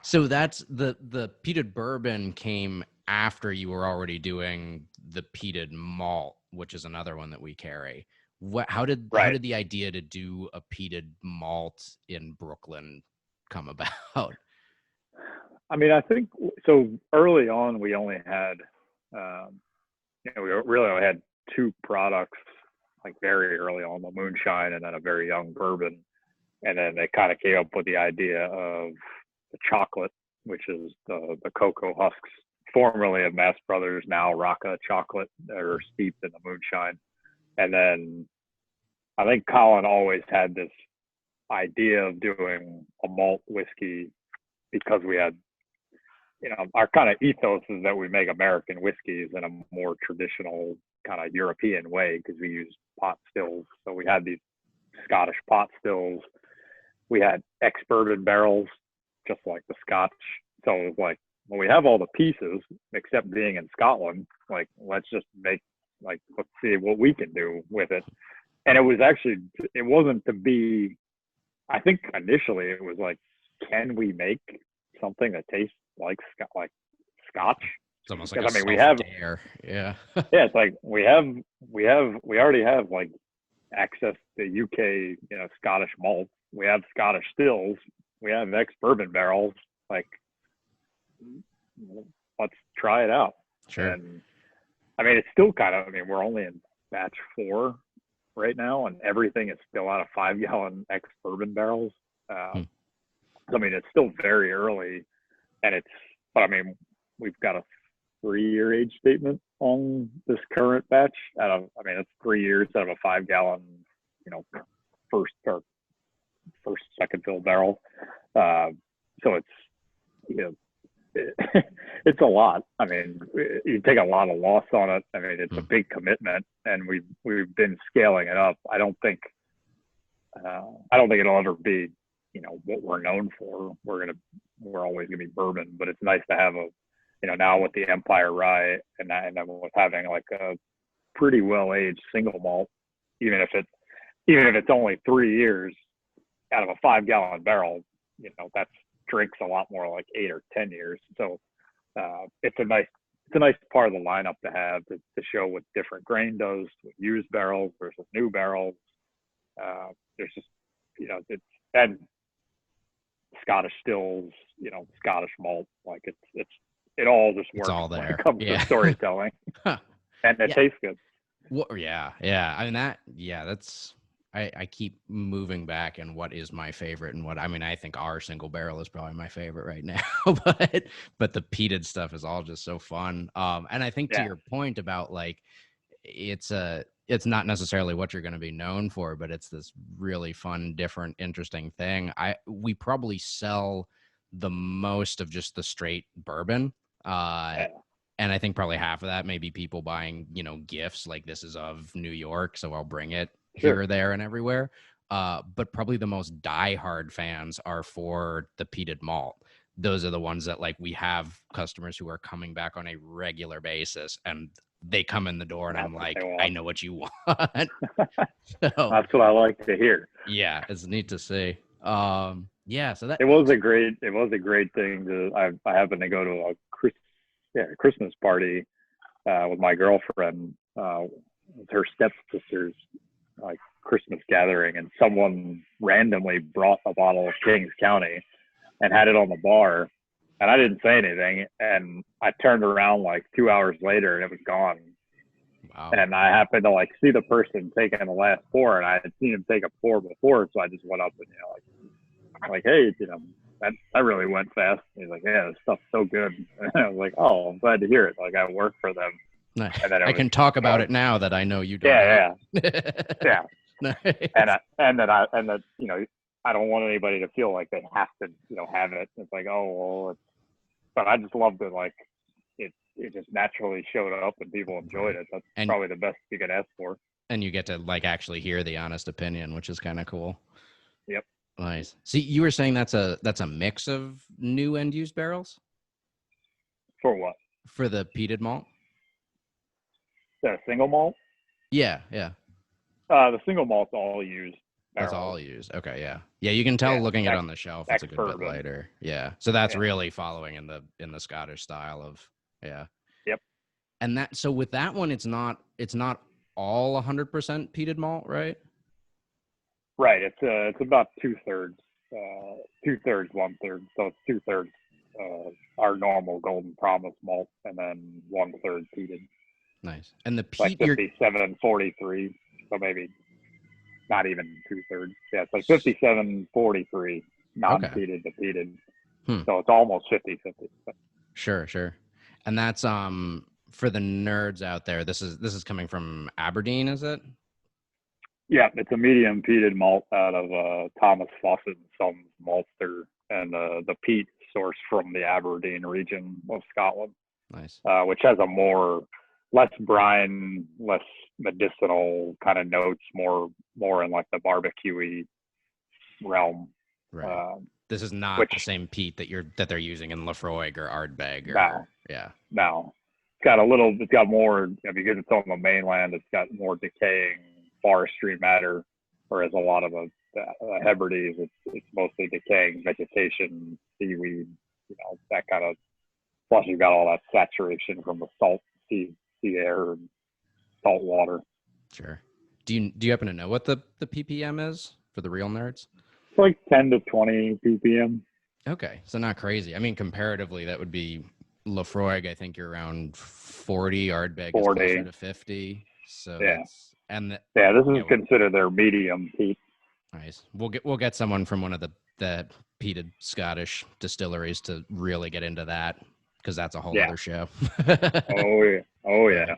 So that's the peated bourbon came after you were already doing the peated malt, which is another one that we carry. How Right. did the idea to do a peated malt in Brooklyn come about? I mean, I think so. Early on, we only had, we really only had two products, like very early on, the moonshine and then a very young bourbon. And then they kind of came up with the idea of the chocolate, which is the cocoa husks, formerly of Mass Brothers, now Rocca chocolate, that are steeped in the moonshine. And then I think Colin always had this idea of doing a malt whiskey because we had, our kind of ethos is that we make American whiskeys in a more traditional kind of European way because we use pot stills. So we had these Scottish pot stills. We had ex bourbon barrels, just like the Scotch. So it was like, when we have all the pieces, except being in Scotland, like, let's just make, like, let's see what we can do with it. And it wasn't to be, I think initially it was like, can we make something that tastes like Scotch? It's almost like Because a I mean, self dare. Yeah. yeah, it's like we already have like access to UK, Scottish malt. We have Scottish stills. We have ex bourbon barrels. Like, let's try it out. Sure. And I mean, it's still kind of. I mean, we're only in batch 4 right now, and everything is still out of 5-gallon ex bourbon barrels. Hmm. I mean, it's still very early, and but I mean, we've got a 3-year age statement on this current batch. I mean, it's 3 years out of a 5-gallon, you know, first or second fill barrel. Uh, so it's, you know, it's a lot. I mean, you take a lot of loss on it. I mean, it's a Hmm. big commitment, and we've been scaling it up. I don't think it'll ever be, what we're known for. We're always gonna be bourbon, but it's nice to have now with the Empire Rye and then with having like a pretty well aged single malt, even if it's only 3 years out of a 5-gallon barrel, that's drinks a lot more like 8 or 10 years. So it's a nice part of the lineup to have to show what different grain does with used barrels versus new barrels. There's just it's and Scottish stills, Scottish malt, like it all just It's works all when it there. comes to Yeah. storytelling, and it Yeah. tastes good. Well, yeah, yeah. I mean that's I keep moving back and what is my favorite and what I mean, I think our single barrel is probably my favorite right now, but the peated stuff is all just so fun. And I think to Yeah, your point about like it's not necessarily what you're going to be known for, but it's this really fun, different, interesting thing. We probably sell the most of just the straight bourbon. Uh yeah, and I think probably half of that may be people buying, gifts like this is of New York, so I'll bring it here sure. or there and everywhere. But probably the most diehard fans are for the peated malt. Those are the ones that like we have customers who are coming back on a regular basis and they come in the door and That's I'm what they like, I want. know what you want. So That's what I like to hear. yeah, it's neat to see. Yeah, so that It was a great thing to. I happened to go to Christmas party with my girlfriend. With her stepsister's like Christmas gathering, and someone randomly brought a bottle of Kings County and had it on the bar, and I didn't say anything. And I turned around like 2 hours later, and it was gone. wow. And I happened to like see the person taking the last pour, and I had seen him take a pour before, so I just went up and like hey, that really went fast. He's like, yeah, this stuff's so good. And I was like, oh, I'm glad to hear it. Like I work for them, and then it I was, can talk you about know, it now that I know you don't have yeah, it. yeah, and Nice. that I don't want anybody to feel like they have to have it. It's like, oh well, but I just loved it. Like it just naturally showed up and people enjoyed Right. it. That's And probably the best you could ask for. you get to like actually hear the honest opinion, which is kind of cool. Yep. Nice. See, you were saying that's a mix of new and used barrels For what? for the peated malt. The single malt. Yeah, yeah. The single malt's all used. That's barrels. all used. Okay, yeah. Yeah, you can tell Yeah, looking at it on the shelf it's ex a good bit bourbon. lighter. Yeah. So that's Yeah. really following in the Scottish style of yeah. Yep. And that so with that one it's not all 100% peated malt, right? Right. It's about 2/3, 2/3, 1/3. So it's 2/3 our normal Golden Promise malt, and then 1/3 peated, Nice. And the like peat you're 57-43. So maybe not even 2/3. Yeah, it's like 57-43 okay. non-peated to peated. Hmm. So it's almost 50-50. Sure, sure. And that's for the nerds out there. This is coming from Aberdeen, is it? Yeah, it's a medium peated malt out of Thomas Fawcett and Sons Maltster, and the peat sourced from the Aberdeen region of Scotland, Nice. which has a less brine, less medicinal kind of notes, more in like the barbecuey realm. Right. Uh, This is not which the same peat that they're using in Lafroig or Ardbeg or now yeah. now it's got more, because it's on the mainland. It's got more decaying forestry matter, whereas a lot of the Hebrides, it's mostly decaying vegetation, seaweed, that kind of. Plus, you've got all that saturation from the salt sea air and salt water. Sure. Do you happen to know what the ppm is for the real nerds? It's like 10 to 20 ppm. Okay, so not crazy. I mean, comparatively, that would be Lafroig. I think you're around 40. Ardbeg is closer 40. to 50. So Yeah, that's and yeah. This yeah, is considered their medium peat. nice. We'll get someone from one of the peated Scottish distilleries to really get into that because that's a whole Yeah. other show. Oh yeah. Oh Yeah. yeah.